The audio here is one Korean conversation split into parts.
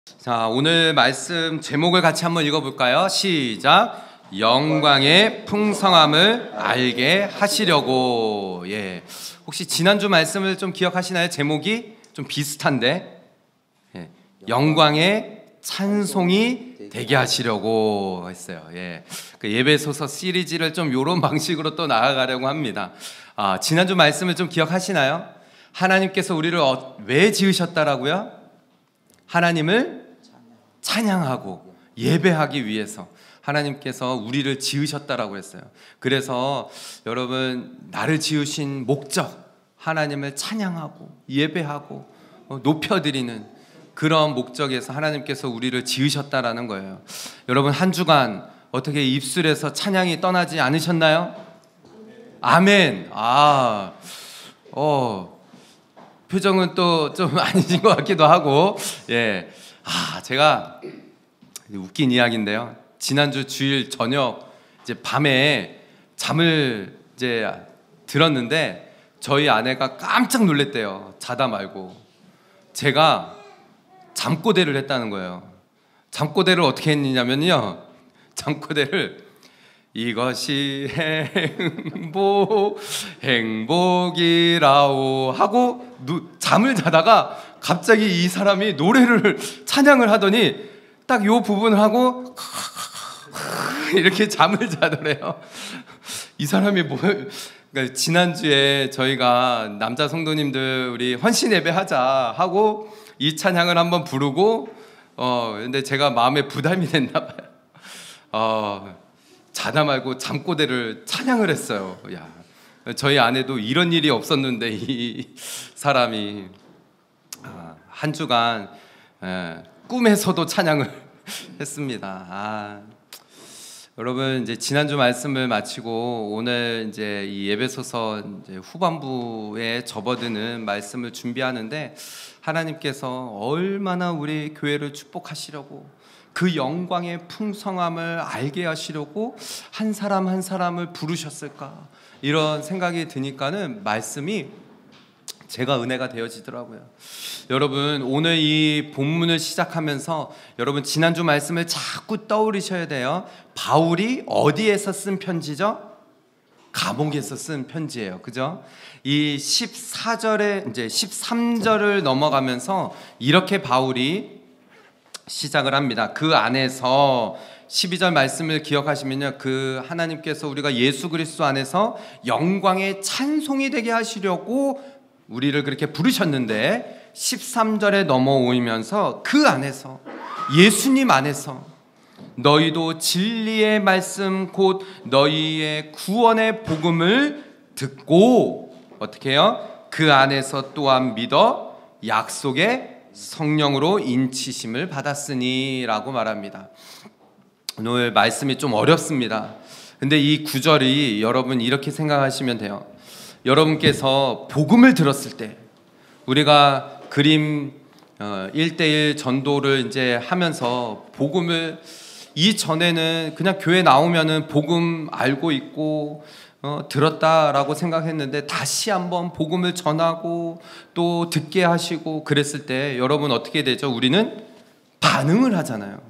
자, 오늘 말씀 제목을 같이 한번 읽어볼까요? 시작. 영광의 풍성함을 알게 하시려고. 예. 혹시 지난주 말씀을 좀 기억하시나요? 제목이 좀 비슷한데, 예. 영광의 찬송이 되게 하시려고 했어요. 예. 그 예배소서 시리즈를 좀 이런 방식으로 또 나아가려고 합니다. 지난주 말씀을 좀 기억하시나요? 하나님께서 우리를 왜 지으셨다라고요? 하나님을 찬양하고 예배하기 위해서 하나님께서 우리를 지으셨다라고 했어요. 그래서 여러분, 나를 지으신 목적, 하나님을 찬양하고 예배하고 높여드리는 그런 목적에서 하나님께서 우리를 지으셨다라는 거예요. 여러분, 한 주간 어떻게 입술에서 찬양이 떠나지 않으셨나요? 아멘. 표정은 또 좀 아니신 것 같기도 하고, 예. 제가 웃긴 이야기인데요. 지난주 주일 저녁 이제 밤에 잠을 이제 들었는데 저희 아내가 깜짝 놀랐대요. 자다 말고. 제가 잠꼬대를 했다는 거예요. 잠꼬대를 어떻게 했냐면요. 잠꼬대를 이것이 행복이라오 하고 잠을 자다가 갑자기 이 사람이 노래를 찬양을 하더니 딱 요 부분을 하고 이렇게 잠을 자더래요. 이 사람이 그러니까 지난주에 저희가 남자 성도님들 우리 헌신 예배하자 하고 이 찬양을 한번 부르고 근데 제가 마음에 부담이 됐나 봐요. 자다 말고 잠꼬대를 찬양을 했어요. 야, 저희 아내도 이런 일이 없었는데 이 사람이 한 주간 꿈에서도 찬양을 했습니다. 여러분, 이제 지난주 말씀을 마치고 오늘 이제 이 예배소서 이제 후반부에 접어드는 말씀을 준비하는데 하나님께서 얼마나 우리 교회를 축복하시려고 그 영광의 풍성함을 알게 하시려고 한 사람 한 사람을 부르셨을까, 이런 생각이 드니까는 말씀이 제가 은혜가 되어지더라고요. 여러분, 오늘 이 본문을 시작하면서 여러분 지난주 말씀을 자꾸 떠올리셔야 돼요. 바울이 어디에서 쓴 편지죠? 감옥에서 쓴 편지예요. 그죠? 이 14절에 이제 13절을 넘어가면서 이렇게 바울이 시작을 합니다. 그 안에서 12절 말씀을 기억하시면요, 그 하나님께서 우리가 예수 그리스도 안에서 영광의 찬송이 되게 하시려고 우리를 그렇게 부르셨는데 13절에 넘어오면서 그 안에서 예수님 안에서 너희도 진리의 말씀 곧 너희의 구원의 복음을 듣고 어떻게 해요? 그 안에서 또한 믿어 약속의 성령으로 인치심을 받았으니 라고 말합니다. 오늘 말씀이 좀 어렵습니다. 근데 이 구절이 여러분 이렇게 생각하시면 돼요. 여러분께서 복음을 들었을 때, 우리가 그림 1:1 전도를 이제 하면서 복음을 이전에는 그냥 교회 나오면은 복음 알고 있고 들었다라고 생각했는데 다시 한번 복음을 전하고 또 듣게 하시고 그랬을 때 여러분 어떻게 되죠? 우리는 반응을 하잖아요.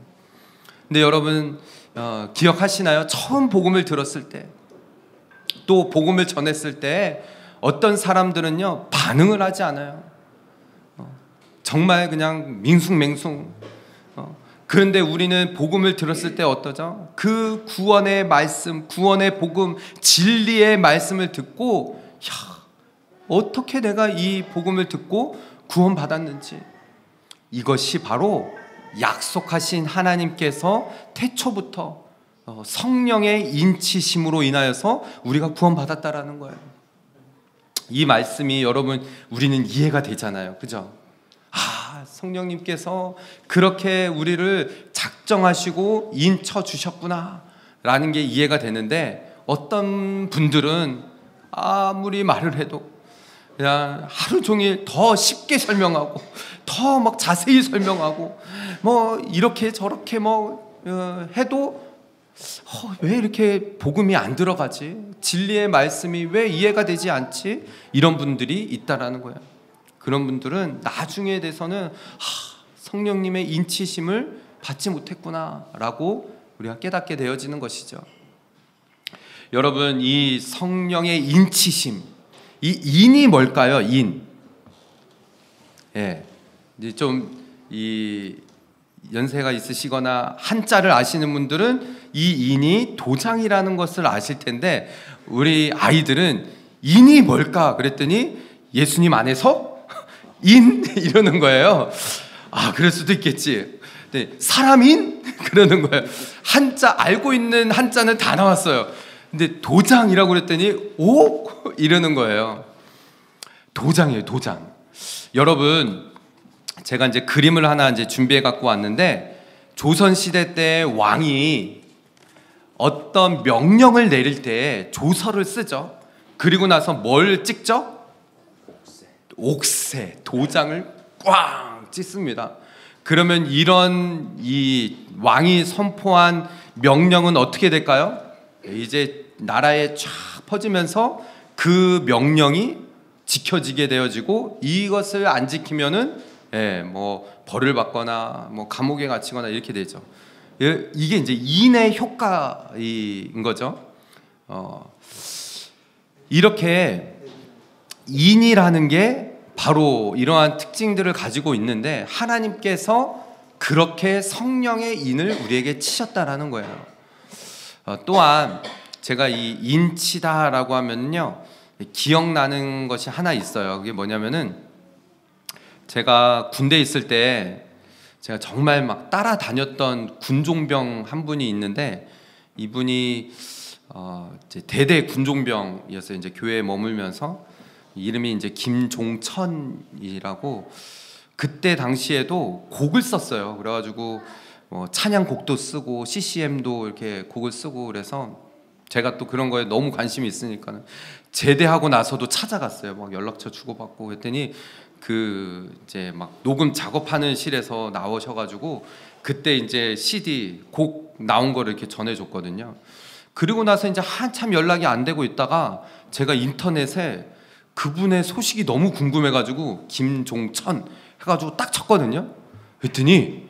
근데 여러분 기억하시나요? 처음 복음을 들었을 때, 또 복음을 전했을 때 어떤 사람들은요 반응을 하지 않아요. 정말 그냥 밍숭맹숭. 그런데 우리는 복음을 들었을 때 어떠죠? 그 구원의 말씀, 구원의 복음, 진리의 말씀을 듣고 어떻게 내가 이 복음을 듣고 구원받았는지, 이것이 바로 약속하신 하나님께서 태초부터 성령의 인치심으로 인하여서 우리가 구원받았다라는 거예요. 이 말씀이 여러분 우리는 이해가 되잖아요. 그죠? 성령님께서 그렇게 우리를 작정하시고 인쳐 주셨구나 라는 게 이해가 되는데, 어떤 분들은 아무리 말을 해도 그냥 하루 종일 더 쉽게 설명하고 더 막 자세히 설명하고 뭐 이렇게 저렇게 해도 왜 이렇게 복음이 안 들어가지? 진리의 말씀이 왜 이해가 되지 않지? 이런 분들이 있다라는 거예요. 그런 분들은 나중에 돼서는 성령님의 인치심을 받지 못했구나라고 우리가 깨닫게 되어지는 것이죠. 여러분, 이 성령의 인치심, 이 인이 뭘까요? 인. 예, 이제 좀 이 연세가 있으시거나 한자를 아시는 분들은 이 인이 도장이라는 것을 아실 텐데, 우리 아이들은 인이 뭘까 그랬더니 예수님 안에서 인 이러는 거예요. 아, 그럴 수도 있겠지. 네, 사람인 그러는 거예요. 한자 알고 있는 한자는 다 나왔어요. 근데 도장이라고 그랬더니 오 이러는 거예요. 도장이에요, 도장. 여러분, 제가 이제 그림을 하나 이제 준비해 갖고 왔는데, 조선 시대 때 왕이 어떤 명령을 내릴 때 조서를 쓰죠. 그리고 나서 뭘 찍죠? 옥새, 도장을 꽝 찍습니다. 그러면 이런 이 왕이 선포한 명령은 어떻게 될까요? 이제 나라에 쫙 퍼지면서 그 명령이 지켜지게 되어지고, 이것을 안 지키면은 뭐 벌을 받거나 뭐 감옥에 갇히거나 이렇게 되죠. 이게 이제 인의 효과인 거죠. 이렇게 인이라는 게 바로 이러한 특징들을 가지고 있는데, 하나님께서 그렇게 성령의 인을 우리에게 치셨다라는 거예요. 또한 제가 이 인치다라고 하면요, 기억나는 것이 하나 있어요. 그게 뭐냐면은, 제가 군대에 있을 때 제가 정말 막 따라다녔던 군종병 한 분이 있는데, 이분이 이제 대대 군종병이었어요. 이제 교회에 머물면서 이름이 이제 김종천이라고, 그때 당시에도 곡을 썼어요. 그래가지고 찬양곡도 쓰고 CCM도 이렇게 곡을 쓰고, 그래서 제가 또 그런 거에 너무 관심이 있으니까 제대하고 나서도 찾아갔어요. 막 연락처 주고받고 그랬더니 그 이제 막 녹음 작업하는 실에서 나오셔가지고 그때 이제 CD 곡 나온 거를 이렇게 전해줬거든요. 그리고 나서 이제 한참 연락이 안 되고 있다가 제가 인터넷에 그분의 소식이 너무 궁금해가지고 김종천 해가지고 딱 쳤거든요. 그랬더니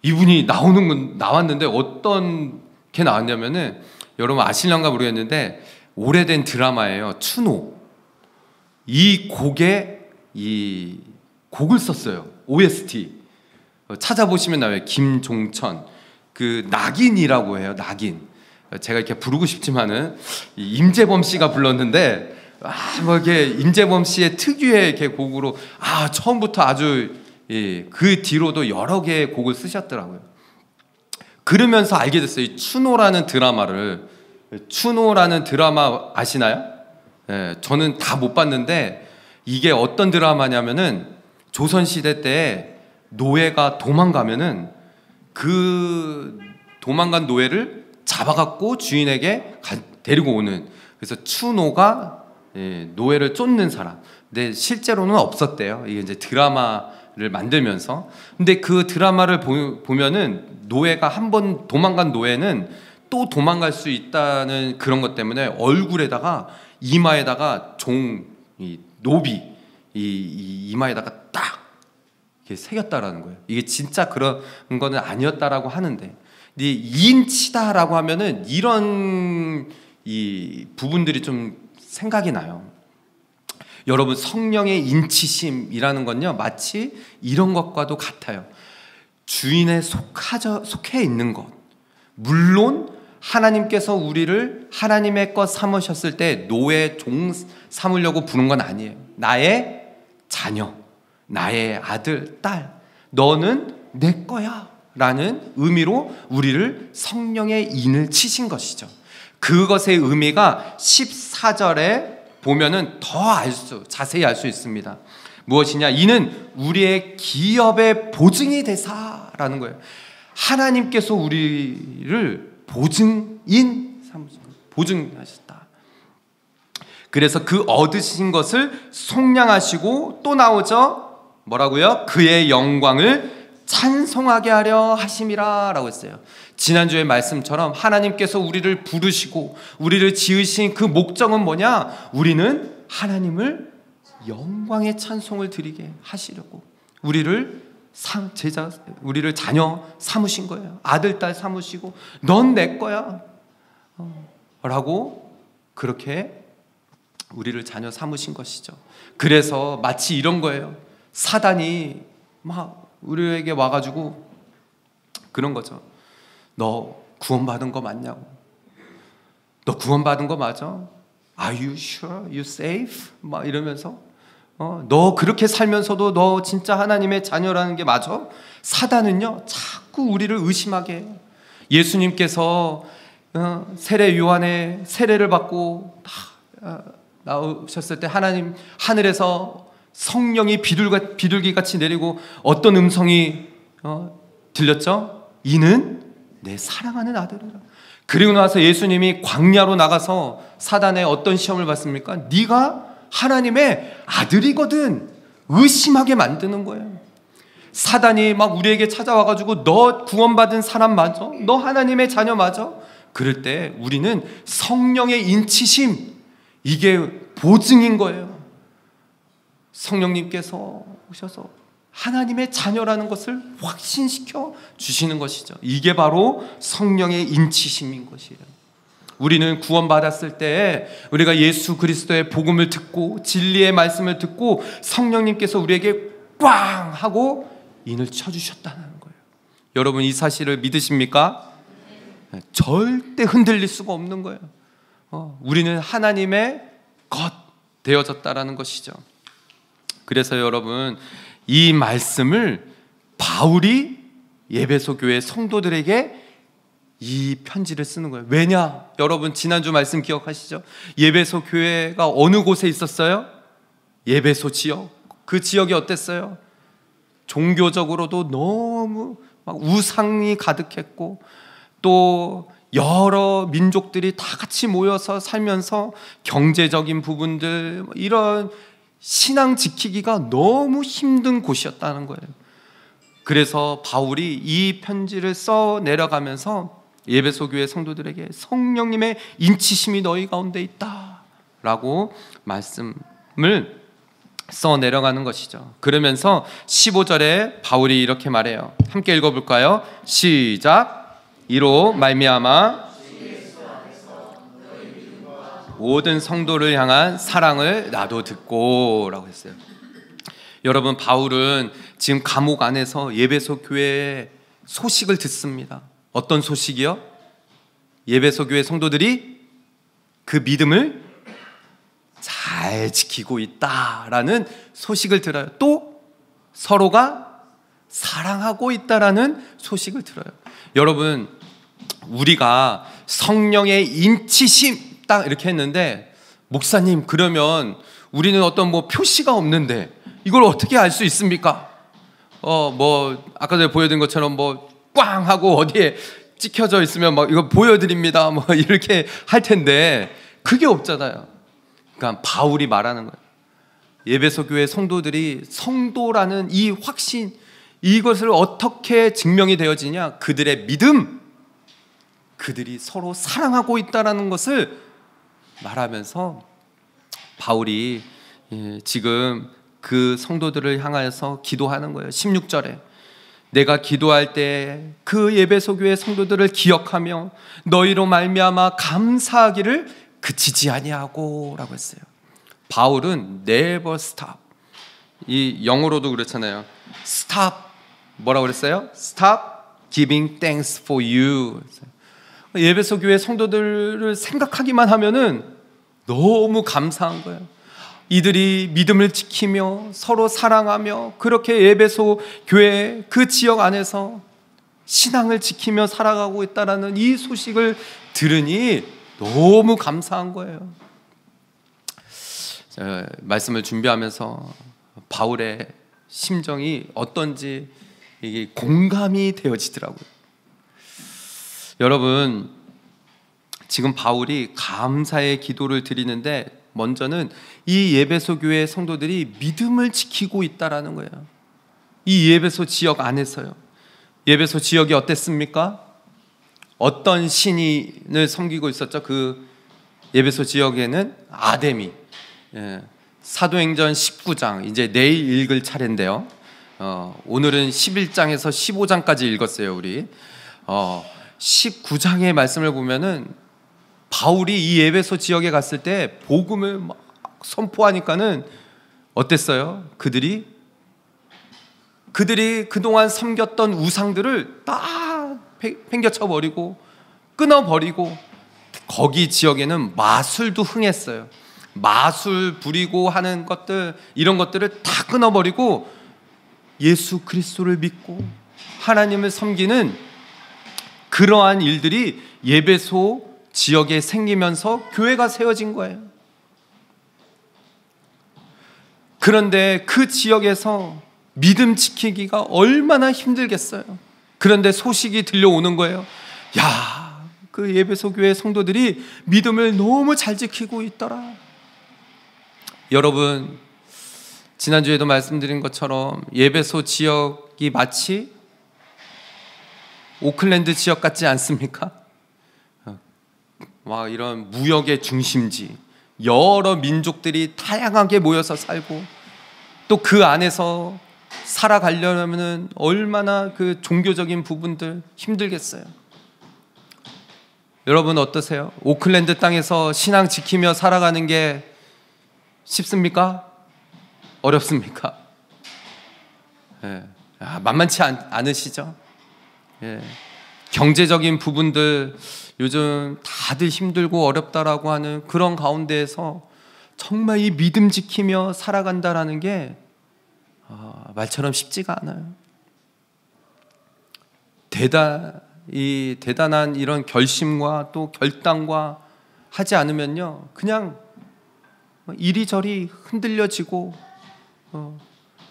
이분이 나왔는데 어떤 게 나왔냐면은, 여러분 아실런가 모르겠는데 오래된 드라마예요. 추노. 이 곡에 이 곡을 썼어요. OST 찾아보시면 나와요. 김종천. 그 낙인이라고 해요. 낙인. 제가 이렇게 부르고 싶지만은 임재범 씨가 불렀는데, 뭐 이렇게 임재범 씨의 특유의 이렇게 곡으로 처음부터 아주 그 뒤로도 여러 개의 곡을 쓰셨더라고요. 그러면서 알게 됐어요. 이 추노라는 드라마를. 추노라는 드라마 아시나요? 저는 다 못 봤는데, 이게 어떤 드라마냐면은 조선시대 때 노예가 도망가면은 그 도망간 노예를 잡아갖고 주인에게 데리고 오는, 그래서 추노가 노예를 쫓는 사람. 근데 실제로는 없었대요. 이게 이제 드라마를 만들면서. 근데 그 드라마를 보면은 노예가 한 번 도망간 노예는 또 도망갈 수 있다는 그런 것 때문에 얼굴에다가 이마에다가 노비 이마에다가 딱 이렇게 새겼다라는 거예요. 이게 진짜 그런 거는 아니었다라고 하는데, 인치다라고 하면은 이런 이 부분들이 좀 생각이 나요. 여러분, 성령의 인치심이라는 건요, 마치 이런 것과도 같아요. 주인에 속해 있는 것. 물론 하나님께서 우리를 하나님의 것 삼으셨을 때 노예 종 삼으려고 부른 건 아니에요. 나의 자녀, 나의 아들, 딸, 너는 내 거야 라는 의미로 우리를 성령의 인을 치신 것이죠. 그것의 의미가 14절에 보면은 더 자세히 알 수 있습니다. 무엇이냐? 이는 우리의 기업의 보증이 되사라는 거예요. 하나님께서 우리를 보증하셨다. 그래서 그 얻으신 것을 속량하시고, 또 나오죠. 뭐라고요? 그의 영광을 찬송하게 하려 하심이라 라고 했어요. 지난주의 말씀처럼 하나님께서 우리를 부르시고 우리를 지으신 그 목적은 뭐냐? 우리는 하나님을 영광의 찬송을 드리게 하시려고, 우리를 제자, 우리를 자녀 삼으신 거예요. 아들, 딸 삼으시고 넌 내 거야 라고 그렇게 우리를 자녀 삼으신 것이죠. 그래서 마치 이런 거예요. 사단이 막 우리에게 와가지고 그런 거죠. 너 구원받은 거 맞냐고. 너 구원받은 거 맞아? Are you sure? You safe? 막 이러면서 너 그렇게 살면서도 너 진짜 하나님의 자녀라는 게 맞아? 사단은요 자꾸 우리를 의심하게 해요. 예수님께서 세례 요한의 세례를 받고 나오셨을 때 하나님 하늘에서 성령이 비둘기같이 내리고 어떤 음성이 들렸죠? 이는 내 사랑하는 아들이라. 그리고 나서 예수님이 광야로 나가서 사단의 어떤 시험을 받습니까? 네가 하나님의 아들이거든 의심하게 만드는 거예요. 사단이 막 우리에게 찾아와가지고 너 구원받은 사람 맞아? 너 하나님의 자녀 맞아? 그럴 때 우리는 성령의 인치심, 이게 보증인 거예요. 성령님께서 오셔서 하나님의 자녀라는 것을 확신시켜 주시는 것이죠. 이게 바로 성령의 인치심인 것이에요. 우리는 구원받았을 때 우리가 예수 그리스도의 복음을 듣고 진리의 말씀을 듣고 성령님께서 우리에게 꽝 하고 인을 쳐주셨다는 거예요. 여러분 이 사실을 믿으십니까? 절대 흔들릴 수가 없는 거예요. 우리는 하나님의 것 되어졌다라는 것이죠. 그래서 여러분 이 말씀을 바울이 에베소 교회 성도들에게 이 편지를 쓰는 거예요. 왜냐? 여러분 지난주 말씀 기억하시죠? 에베소 교회가 어느 곳에 있었어요? 에베소 지역. 그 지역이 어땠어요? 종교적으로도 너무 막 우상이 가득했고 또 여러 민족들이 다 같이 모여서 살면서 경제적인 부분들 이런 신앙 지키기가 너무 힘든 곳이었다는 거예요. 그래서 바울이 이 편지를 써 내려가면서 에베소 교회 성도들에게 성령님의 인치심이 너희 가운데 있다라고 말씀을 써 내려가는 것이죠. 그러면서 15절에 바울이 이렇게 말해요. 함께 읽어볼까요? 시작. 이로 말미암아 모든 성도를 향한 사랑을 나도 듣고 라고 했어요. 여러분 바울은 지금 감옥 안에서 에베소 교회의 소식을 듣습니다. 어떤 소식이요? 에베소 교회 성도들이 그 믿음을 잘 지키고 있다라는 소식을 들어요. 또 서로가 사랑하고 있다라는 소식을 들어요. 여러분 우리가 성령의 인치심 딱 이렇게 했는데 목사님 그러면 우리는 어떤 뭐 표시가 없는데 이걸 어떻게 알 수 있습니까? 뭐 아까 전에 보여드린 것처럼 뭐 꽝 하고 어디에 찍혀져 있으면 막 이거 보여드립니다 뭐 이렇게 할 텐데 그게 없잖아요. 그러니까 바울이 말하는 거예요. 에베소 교회 성도들이 성도라는 이 확신 이것을 어떻게 증명이 되어지냐? 그들의 믿음, 그들이 서로 사랑하고 있다는 것을 말하면서 바울이 지금 그 성도들을 향하여서 기도하는 거예요. 16절에 내가 기도할 때 그 에베소 교회 성도들을 기억하며 너희로 말미암아 감사하기를 그치지 아니하고 라고 했어요. 바울은 never stop. 이 영어로도 그렇잖아요. stop 뭐라고 그랬어요? stop giving thanks for you. 에베소 교회 성도들을 생각하기만 하면은 너무 감사한 거예요. 이들이 믿음을 지키며 서로 사랑하며 그렇게 에베소 교회 그 지역 안에서 신앙을 지키며 살아가고 있다라는 이 소식을 들으니 너무 감사한 거예요. 말씀을 준비하면서 바울의 심정이 어떤지 이게 공감이 되어지더라고요. 여러분 지금 바울이 감사의 기도를 드리는데 먼저는 이 에베소 교회 성도들이 믿음을 지키고 있다라는 거예요. 이 에베소 지역 안에서요. 에베소 지역이 어땠습니까? 어떤 신을 섬기고 있었죠? 그 에베소 지역에는 아데미. 사도행전 19장 이제 내일 읽을 차례인데요. 오늘은 11장에서 15장까지 읽었어요. 우리 19장의 말씀을 보면은 바울이 이 에베소 지역에 갔을 때 복음을 막 선포하니까는 어땠어요? 그들이 그동안 섬겼던 우상들을 다 팽겨쳐 버리고 끊어버리고, 거기 지역에는 마술도 흥했어요. 마술 부리고 하는 것들, 이런 것들을 다 끊어버리고 예수 그리스도를 믿고 하나님을 섬기는 그러한 일들이 에베소 지역에 생기면서 교회가 세워진 거예요. 그런데 그 지역에서 믿음 지키기가 얼마나 힘들겠어요. 그런데 소식이 들려오는 거예요. 야, 그 에베소 교회 성도들이 믿음을 너무 잘 지키고 있더라. 여러분, 지난주에도 말씀드린 것처럼 에베소 지역이 마치 오클랜드 지역 같지 않습니까? 와, 이런 무역의 중심지, 여러 민족들이 다양하게 모여서 살고, 또 그 안에서 살아가려면 얼마나 그 종교적인 부분들 힘들겠어요. 여러분 어떠세요? 오클랜드 땅에서 신앙 지키며 살아가는 게 쉽습니까? 어렵습니까? 예. 만만치 않으시죠? 예. 경제적인 부분들 요즘 다들 힘들고 어렵다라고 하는 그런 가운데에서 정말 이 믿음 지키며 살아간다라는 게 말처럼 쉽지가 않아요. 대단한 이런 결심과 또 결단과 하지 않으면요, 그냥 이리저리 흔들려지고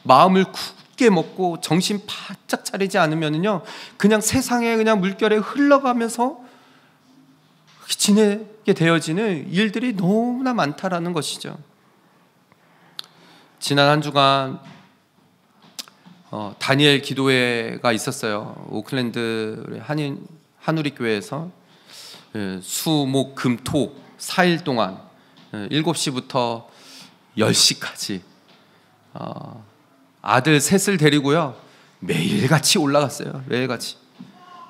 마음을 굳게 먹고 정신 바짝 차리지 않으면요, 그냥 세상에 그냥 물결에 흘러가면서 지내게 되어지는 일들이 너무나 많다라는 것이죠. 지난 한 주간 다니엘 기도회가 있었어요. 오클랜드 한우리 교회에서 수, 목, 금, 토 4일 동안 7시부터 10시까지 아들 셋을 데리고요, 매일같이 올라갔어요. 매일같이.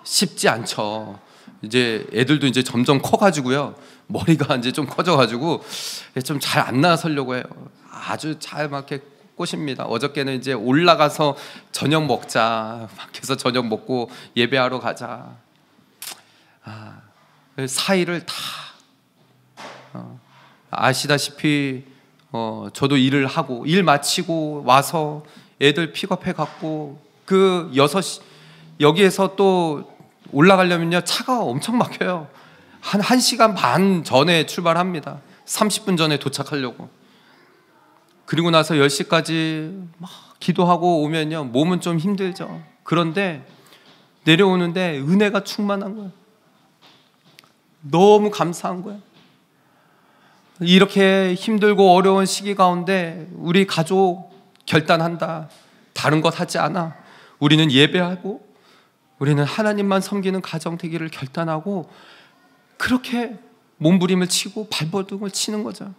쉽지 않죠. 이제 애들도 이제 점점 커가지고요, 머리가 이제 좀 커져가지고 좀 잘 안 나서려고 해요. 아주 잘 막 이렇게 꼬십니다. 어저께는 이제 올라가서 저녁 먹자, 밖에서 저녁 먹고 예배하러 가자. 4일을 다 아시다시피 저도 일을 하고 일 마치고 와서 애들 픽업해 갖고 그 6시 여기에서 또 올라가려면요, 차가 엄청 막혀요. 한 1시간 반 전에 출발합니다. 30분 전에 도착하려고. 그리고 나서 10시까지 막 기도하고 오면요, 몸은 좀 힘들죠. 그런데 내려오는데 은혜가 충만한 거예요. 너무 감사한 거예요. 이렇게 힘들고 어려운 시기 가운데 우리 가족 결단한다. 다른 것 하지 않아. 우리는 예배하고 우리는 하나님만 섬기는 가정 되기를 결단하고, 그렇게 몸부림을 치고 발버둥을 치는 거죠.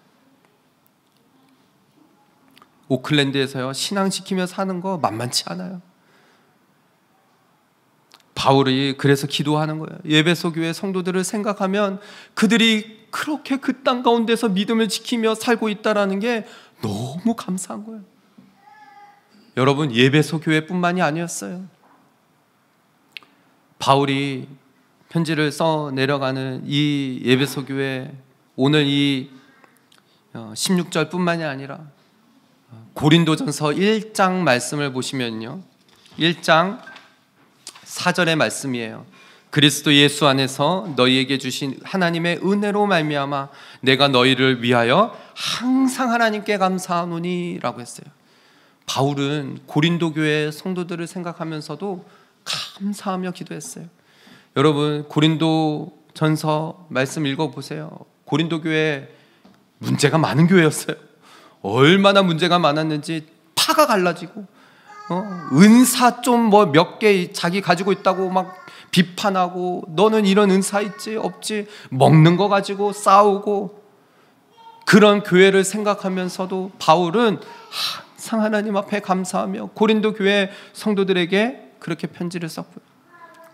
오클랜드에서요, 신앙 지키며 사는 거 만만치 않아요. 바울이 그래서 기도하는 거예요. 에베소 교회 성도들을 생각하면 그들이 그렇게 그 땅 가운데서 믿음을 지키며 살고 있다는 게 너무 감사한 거예요. 여러분, 에베소 교회뿐만이 아니었어요. 바울이 편지를 써 내려가는 이 에베소 교회, 오늘 이 16절뿐만이 아니라 고린도전서 1장 말씀을 보시면요, 1장 4절의 말씀이에요. 그리스도 예수 안에서 너희에게 주신 하나님의 은혜로 말미암아 내가 너희를 위하여 항상 하나님께 감사하노니 라고 했어요. 바울은 고린도 교회 성도들을 생각하면서도 감사하며 기도했어요. 여러분, 고린도전서 말씀 읽어보세요. 고린도 교회 문제가 많은 교회였어요. 얼마나 문제가 많았는지 파가 갈라지고 은사 좀 뭐 몇 개 자기 가지고 있다고 막 비판하고, 너는 이런 은사 있지 없지, 먹는 거 가지고 싸우고, 그런 교회를 생각하면서도 바울은 항상 하나님 앞에 감사하며 고린도 교회 성도들에게 그렇게 편지를 썼고요.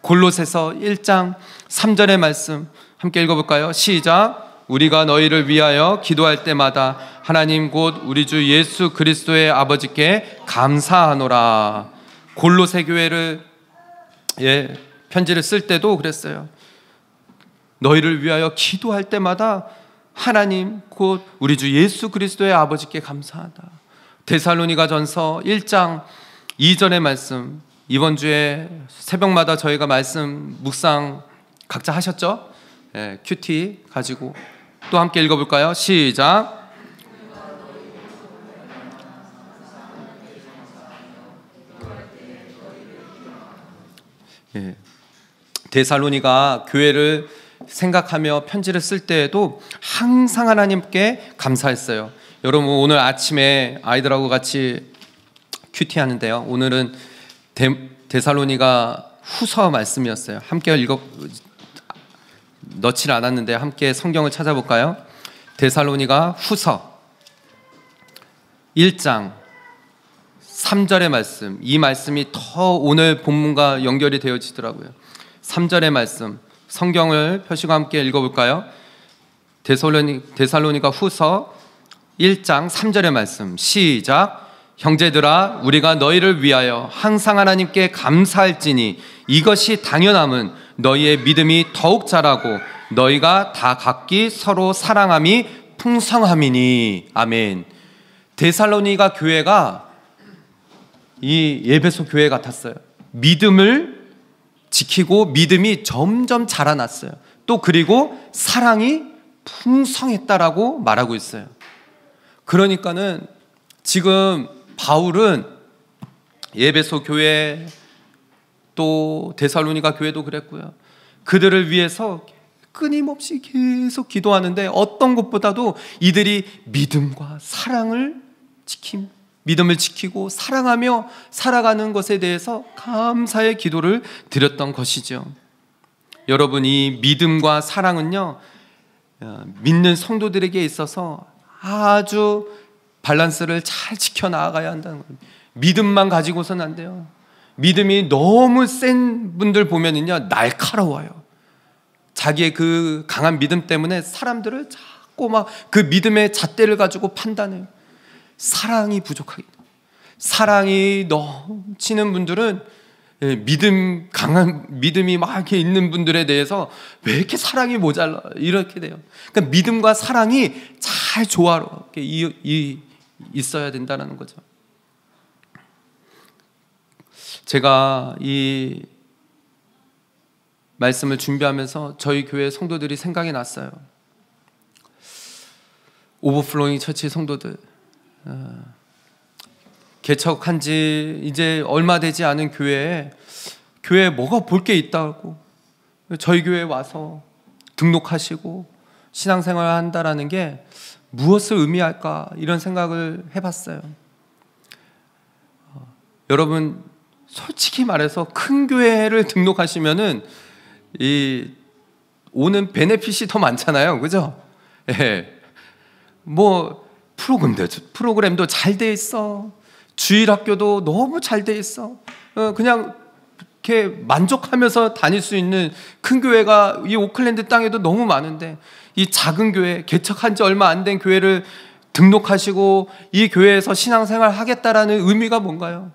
골로새서 1장 3절의 말씀 함께 읽어볼까요? 시작. 우리가 너희를 위하여 기도할 때마다 하나님 곧 우리 주 예수 그리스도의 아버지께 감사하노라. 골로새 교회를 편지를 쓸 때도 그랬어요. 너희를 위하여 기도할 때마다 하나님 곧 우리 주 예수 그리스도의 아버지께 감사하다. 데살로니가전서 1장 2절의 말씀, 이번 주에 새벽마다 저희가 말씀 묵상 각자 하셨죠? 큐티 가지고 또 함께 읽어볼까요? 시작. 데살로니가 교회를 생각하며 편지를 쓸 때에도 항상 하나님께 감사했어요. 여러분 오늘 아침에 아이들하고 같이 큐티 하는데요. 오늘은 데살로니가 후서 말씀이었어요. 함께 넣질 않았는데 함께 성경을 찾아볼까요? 데살로니가 후서 1장 3절의 말씀, 이 말씀이 더 오늘 본문과 연결이 되어지더라고요. 3절의 말씀, 성경을 펴시고 함께 읽어볼까요? 데살로니가 후서 1장 3절의 말씀, 시작. 형제들아, 우리가 너희를 위하여 항상 하나님께 감사할지니 이것이 당연함은 너희의 믿음이 더욱 자라고 너희가 다 각기 서로 사랑함이 풍성함이니. 아멘. 데살로니가 교회가 이 에베소 교회 같았어요. 믿음을 지키고 믿음이 점점 자라났어요. 또 그리고 사랑이 풍성했다라고 말하고 있어요. 그러니까는 지금 바울은 에베소 교회 또 데살로니가 교회도 그랬고요. 그들을 위해서 끊임없이 계속 기도하는데 어떤 것보다도 이들이 믿음과 사랑을 믿음을 지키고 사랑하며 살아가는 것에 대해서 감사의 기도를 드렸던 것이죠. 여러분, 이 믿음과 사랑은요, 믿는 성도들에게 있어서 아주 밸런스를 잘 지켜나가야 한다는 겁니다. 믿음만 가지고서는 안 돼요. 믿음이 너무 센 분들 보면은요, 날카로워요. 자기의 그 강한 믿음 때문에 사람들을 자꾸 막 그 믿음의 잣대를 가지고 판단해요. 사랑이 부족하기 때문에. 사랑이 넘치는 분들은 강한 믿음이 막 이렇게 있는 분들에 대해서 왜 이렇게 사랑이 모자라 이렇게 돼요. 그러니까 믿음과 사랑이 잘 조화롭게 있어야 된다는 거죠. 제가 이 말씀을 준비하면서 저희 교회 성도들이 생각이 났어요. 오버플로잉 처치 성도들, 개척한 지 이제 얼마 되지 않은 교회에 뭐가 볼 게 있다고 저희 교회에 와서 등록하시고 신앙생활을 한다라는 게 무엇을 의미할까 이런 생각을 해봤어요. 여러분 솔직히 말해서 큰 교회를 등록하시면은 이 오는 베네핏이 더 많잖아요, 그죠? 예. 뭐 프로그램도 잘 돼 있어. 주일학교도 너무 잘 돼 있어. 그냥 이렇게 만족하면서 다닐 수 있는 큰 교회가 이 오클랜드 땅에도 너무 많은데 이 작은 교회, 개척한 지 얼마 안 된 교회를 등록하시고 이 교회에서 신앙생활 하겠다라는 의미가 뭔가요?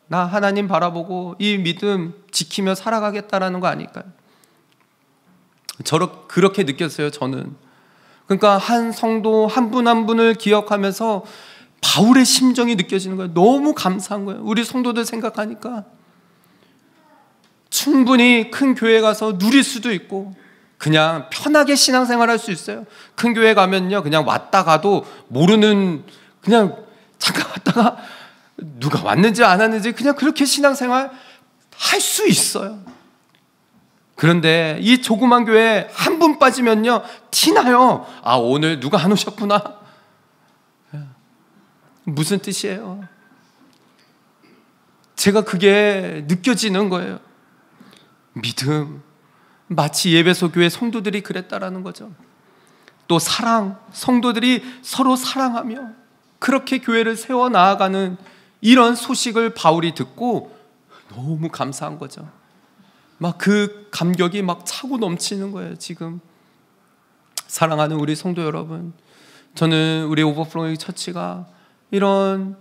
나 하나님 바라보고 이 믿음 지키며 살아가겠다라는 거 아닐까요? 그렇게 느꼈어요, 저는. 그러니까 한 성도 한 분 한 분을 기억하면서 바울의 심정이 느껴지는 거예요. 너무 감사한 거예요. 우리 성도들 생각하니까 충분히 큰 교회 가서 누릴 수도 있고 그냥 편하게 신앙생활 할 수 있어요. 큰 교회 가면요, 그냥 왔다 가도 모르는, 그냥 잠깐 왔다가 누가 왔는지 안 왔는지 그냥 그렇게 신앙생활 할 수 있어요. 그런데 이 조그만 교회에 한 분 빠지면요 티나요. 오늘 누가 안 오셨구나. 무슨 뜻이에요? 제가 그게 느껴지는 거예요. 믿음, 마치 에베소 교회 성도들이 그랬다라는 거죠. 또 사랑, 성도들이 서로 사랑하며 그렇게 교회를 세워 나아가는 이런 소식을 바울이 듣고 너무 감사한 거죠. 막 그 감격이 막 차고 넘치는 거예요. 지금 사랑하는 우리 성도 여러분, 저는 우리 오버플로잉 처치가 이런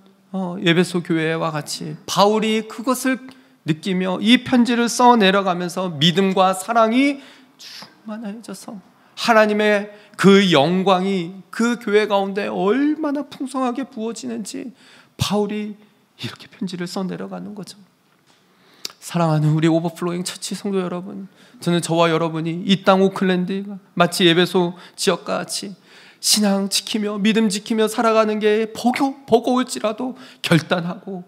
예배소 교회와 같이 바울이 그것을 느끼며 이 편지를 써 내려가면서 믿음과 사랑이 충만해져서 하나님의 그 영광이 그 교회 가운데 얼마나 풍성하게 부어지는지 바울이 이렇게 편지를 써 내려가는 거죠. 사랑하는 우리 오버플로잉 처치 성도 여러분, 저는 저와 여러분이 이 땅 오클랜드가 마치 예배소 지역과 같이 신앙 지키며 믿음 지키며 살아가는 게 버거울지라도 결단하고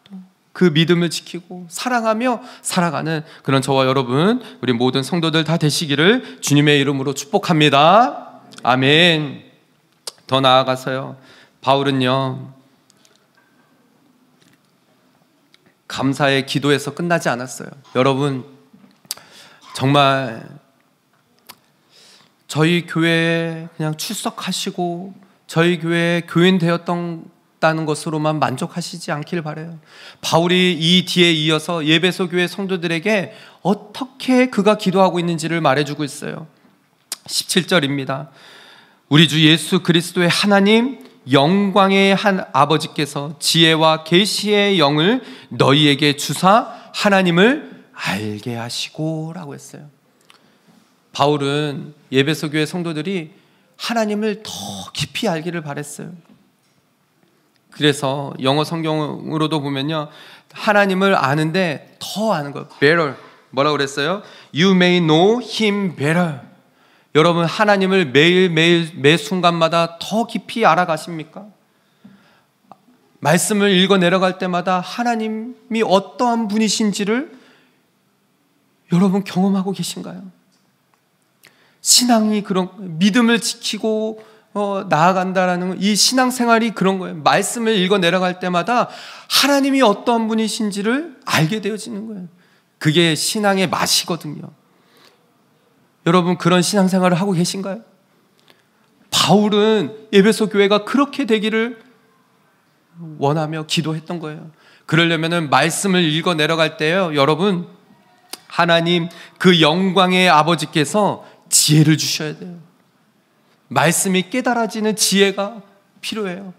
또 그 믿음을 지키고 사랑하며 살아가는 그런 저와 여러분, 우리 모든 성도들 다 되시기를 주님의 이름으로 축복합니다. 아멘. 더 나아가서요, 바울은요 감사의 기도에서 끝나지 않았어요. 여러분, 정말 저희 교회에 그냥 출석하시고 저희 교회에 교인 되었다는 것으로만 만족하시지 않길 바라요. 바울이 이 뒤에 이어서 예배소 교회 성도들에게 어떻게 그가 기도하고 있는지를 말해주고 있어요. 17절입니다. 우리 주 예수 그리스도의 하나님 영광의 한 아버지께서 지혜와 계시의 영을 너희에게 주사 하나님을 알게 하시고 라고 했어요. 바울은 예배소 교회 성도들이 하나님을 더 깊이 알기를 바랬어요. 그래서 영어 성경으로도 보면요, 하나님을 아는데 더 아는 거예요. better. 뭐라고 그랬어요? You may know him better. 여러분, 하나님을 매일매일 매 순간마다 더 깊이 알아가십니까? 말씀을 읽어 내려갈 때마다 하나님이 어떠한 분이신지를 여러분 경험하고 계신가요? 신앙이 그런, 믿음을 지키고 나아간다라는 이 신앙생활이 그런 거예요. 말씀을 읽어 내려갈 때마다 하나님이 어떠한 분이신지를 알게 되어지는 거예요. 그게 신앙의 맛이거든요. 여러분, 그런 신앙생활을 하고 계신가요? 바울은 예배소 교회가 그렇게 되기를 원하며 기도했던 거예요. 그러려면 말씀을 읽어 내려갈 때요, 여러분, 하나님 그 영광의 아버지께서 지혜를 주셔야 돼요. 말씀이 깨달아지는 지혜가 필요해요.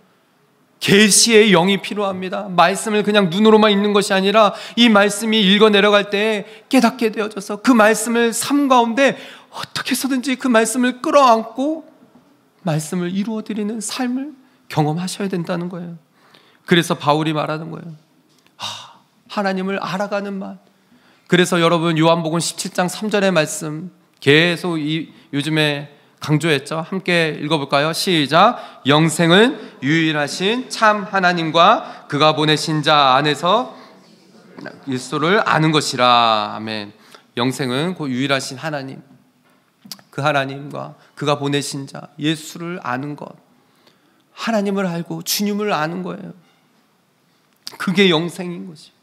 계시의 영이 필요합니다. 말씀을 그냥 눈으로만 읽는 것이 아니라 이 말씀이 읽어 내려갈 때 깨닫게 되어져서 그 말씀을 삶 가운데 어떻게 해서든지 그 말씀을 끌어안고 말씀을 이루어드리는 삶을 경험하셔야 된다는 거예요. 그래서 바울이 말하는 거예요. 하나님을 알아가는 맛. 그래서 여러분, 요한복음 17장 3절의 말씀 계속 요즘에 강조했죠. 함께 읽어볼까요? 시작. 영생은 유일하신 참 하나님과 그가 보내신 자 안에서 예수를 아는 것이라. 아멘. 영생은 그 유일하신 하나님, 그 하나님과 그가 보내신 자 예수를 아는 것, 하나님을 알고 주님을 아는 거예요. 그게 영생인 것이에요.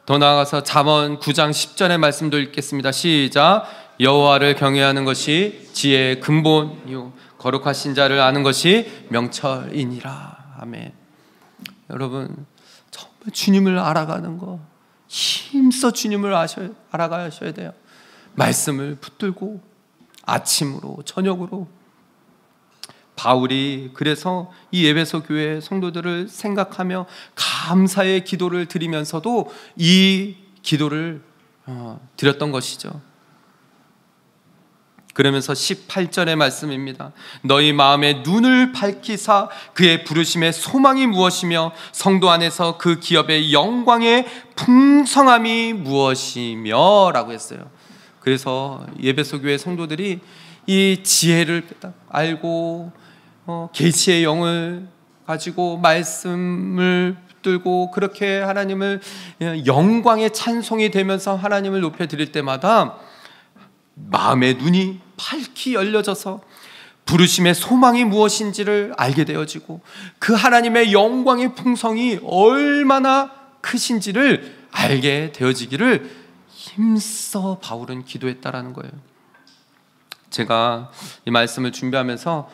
더 나아가서 잠언 9장 10절의 말씀도 읽겠습니다. 시작. 여호와를 경외하는 것이 지혜의 근본이요 거룩하신 자를 아는 것이 명철이니라. 아멘. 여러분, 정말 주님을 알아가는 거, 힘써 주님을 알아가셔야 돼요. 말씀을 붙들고 아침으로 저녁으로. 바울이 그래서 이 에베소 교회 성도들을 생각하며 감사의 기도를 드리면서도 이 기도를 드렸던 것이죠. 그러면서 18절의 말씀입니다. 너희 마음의 눈을 밝히사 그의 부르심의 소망이 무엇이며 성도 안에서 그 기업의 영광의 풍성함이 무엇이며 라고 했어요. 그래서 예배소 교회 성도들이 이 지혜를 알고 계시의 영을 가지고 말씀을 붙들고 그렇게 하나님을 영광의 찬송이 되면서 하나님을 높여드릴 때마다 마음의 눈이 밝히 열려져서 부르심의 소망이 무엇인지를 알게 되어지고 그 하나님의 영광의 풍성이 얼마나 크신지를 알게 되어지기를 힘써 바울은 기도했다라는 거예요. 제가 이 말씀을 준비하면서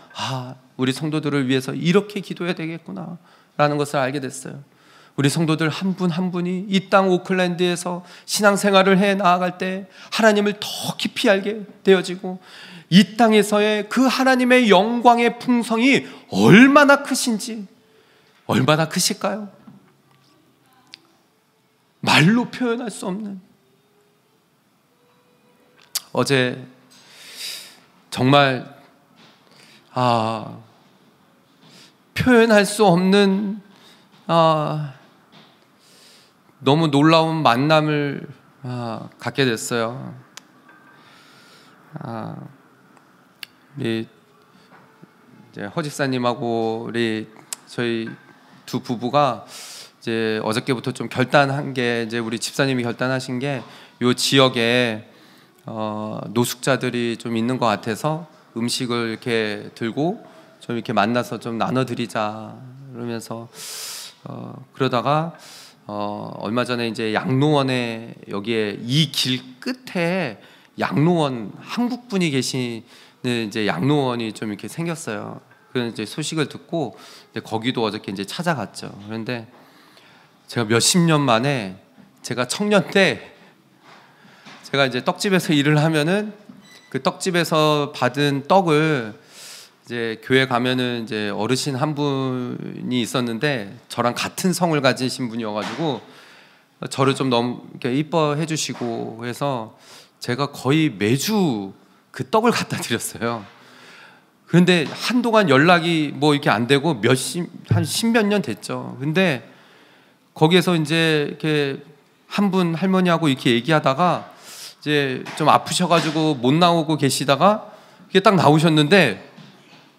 우리 성도들을 위해서 이렇게 기도해야 되겠구나 라는 것을 알게 됐어요. 우리 성도들 한 분 한 분이 이 땅 오클랜드에서 신앙생활을 해 나아갈 때 하나님을 더 깊이 알게 되어지고, 이 땅에서의 그 하나님의 영광의 풍성이 얼마나 크신지, 얼마나 크실까요? 말로 표현할 수 없는. 어제 정말 표현할 수 없는 너무 놀라운 만남을 갖게 됐어요. 우리 이제 허 집사님하고 저희 두 부부가 이제 어저께부터 좀 결단한 게, 이제 우리 집사님이 결단하신 게, 요 지역에 노숙자들이 좀 있는 것 같아서 음식을 이렇게 들고 좀 이렇게 만나서 좀 나눠드리자 그러면서 그러다가 얼마 전에 이제 양로원에, 여기에 이 길 끝에 양로원, 한국 분이 계시는 이제 양로원이 좀 이렇게 생겼어요. 그런 이제 소식을 듣고 이제 거기도 어저께 이제 찾아갔죠. 그런데 제가 몇십 년 만에, 제가 청년 때 제가 이제 떡집에서 일을 하면은 그 떡집에서 받은 떡을 이제 교회 가면은 이제 어르신 한 분이 있었는데, 저랑 같은 성을 가지신 분이어가지고 저를 좀 너무 이뻐해 주시고 해서 제가 거의 매주 그 떡을 갖다 드렸어요. 그런데 한동안 연락이 뭐 이렇게 안 되고 한 십몇 년 됐죠. 근데 거기에서 이제 이렇게 한 분 할머니하고 이렇게 얘기하다가 이제 좀 아프셔가지고 못 나오고 계시다가 이게 딱 나오셨는데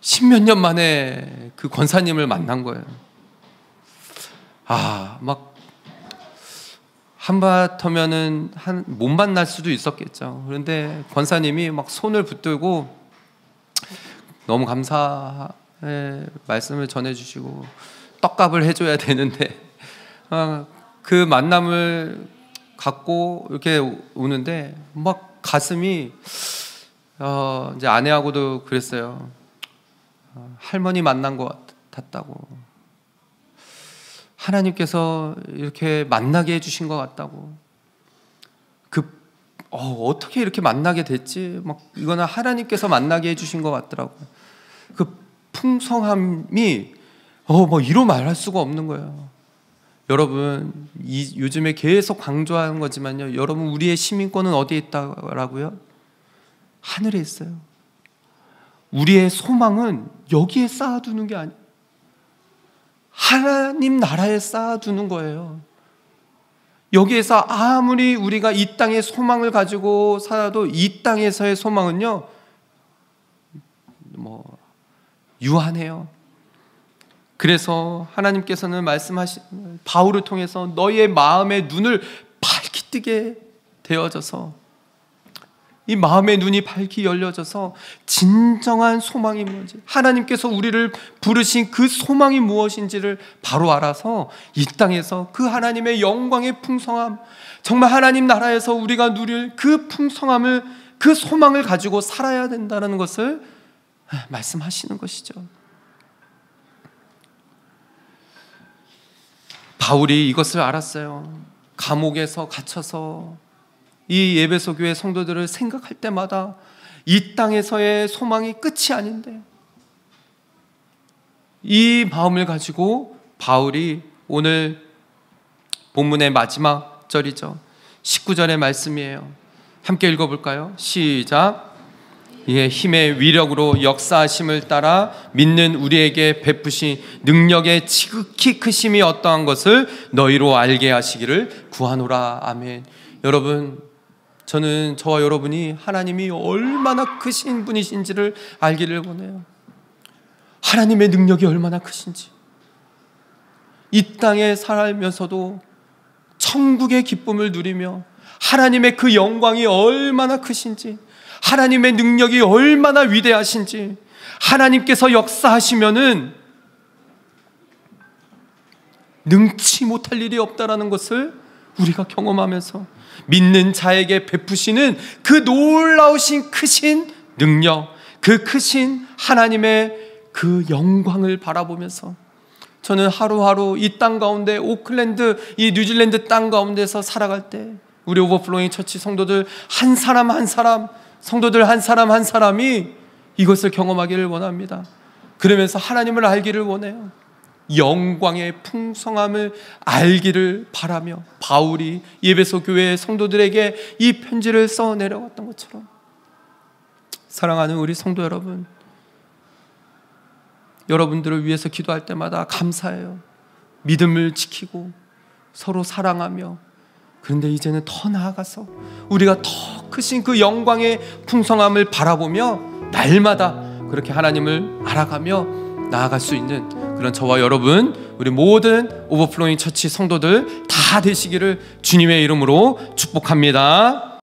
십몇 년 만에 그 권사님을 만난 거예요. 막 한바터면은 못 만날 수도 있었겠죠. 그런데 권사님이 막 손을 붙들고 너무 감사의 말씀을 전해주시고 떡값을 해줘야 되는데 그 만남을 갖고 이렇게 오는데 막 가슴이 이제 아내하고도 그랬어요. 할머니 만난 것 같다고, 하나님께서 이렇게 만나게 해주신 것 같다고, 어떻게 이렇게 만나게 됐지? 막 이거는 하나님께서 만나게 해주신 것 같더라고. 그 풍성함이 뭐 이로 말할 수가 없는 거예요. 여러분, 요즘에 계속 강조하는 거지만요, 여러분, 우리의 시민권은 어디에 있다라고요? 하늘에 있어요. 우리의 소망은 여기에 쌓아두는 게 아니에요. 하나님 나라에 쌓아두는 거예요. 여기에서 아무리 우리가 이 땅의 소망을 가지고 살아도 이 땅에서의 소망은요, 유한해요. 그래서 하나님께서는 말씀하신 바울을 통해서 너희의 마음의 눈을 밝히 뜨게 되어져서, 이 마음의 눈이 밝히 열려져서 진정한 소망이 무엇인지, 하나님께서 우리를 부르신 그 소망이 무엇인지를 바로 알아서 이 땅에서 그 하나님의 영광의 풍성함, 정말 하나님 나라에서 우리가 누릴 그 풍성함을, 그 소망을 가지고 살아야 된다는 것을 말씀하시는 것이죠. 바울이 이것을 알았어요. 감옥에서 갇혀서 이 에베소 교회 성도들을 생각할 때마다 이 땅에서의 소망이 끝이 아닌데, 이 마음을 가지고 바울이 오늘 본문의 마지막 절이죠. 19절의 말씀이에요. 함께 읽어볼까요? 시작. 이에 힘의 위력으로 역사하심을 따라 믿는 우리에게 베푸신 능력의 지극히 크심이 어떠한 것을 너희로 알게 하시기를 구하노라. 아멘. 여러분, 저는 저와 여러분이 하나님이 얼마나 크신 분이신지를 알기를 원해요. 하나님의 능력이 얼마나 크신지, 이 땅에 살면서도 천국의 기쁨을 누리며 하나님의 그 영광이 얼마나 크신지, 하나님의 능력이 얼마나 위대하신지, 하나님께서 역사하시면은 능치 못할 일이 없다라는 것을 우리가 경험하면서 믿는 자에게 베푸시는 그 놀라우신 크신 능력, 그 크신 하나님의 그 영광을 바라보면서 저는 하루하루 이 땅 가운데, 오클랜드, 이 뉴질랜드 땅 가운데서 살아갈 때 우리 오버플로잉 처치 성도들 한 사람 한 사람, 성도들 한 사람 한 사람이 이것을 경험하기를 원합니다. 그러면서 하나님을 알기를 원해요. 영광의 풍성함을 알기를 바라며 바울이 에베소 교회의 성도들에게 이 편지를 써 내려갔던 것처럼, 사랑하는 우리 성도 여러분, 여러분들을 위해서 기도할 때마다 감사해요. 믿음을 지키고 서로 사랑하며, 그런데 이제는 더 나아가서 우리가 더 크신 그 영광의 풍성함을 바라보며 날마다 그렇게 하나님을 알아가며 나아갈 수 있는 그런 저와 여러분, 우리 모든 오버플로잉 처치 성도들 다 되시기를 주님의 이름으로 축복합니다.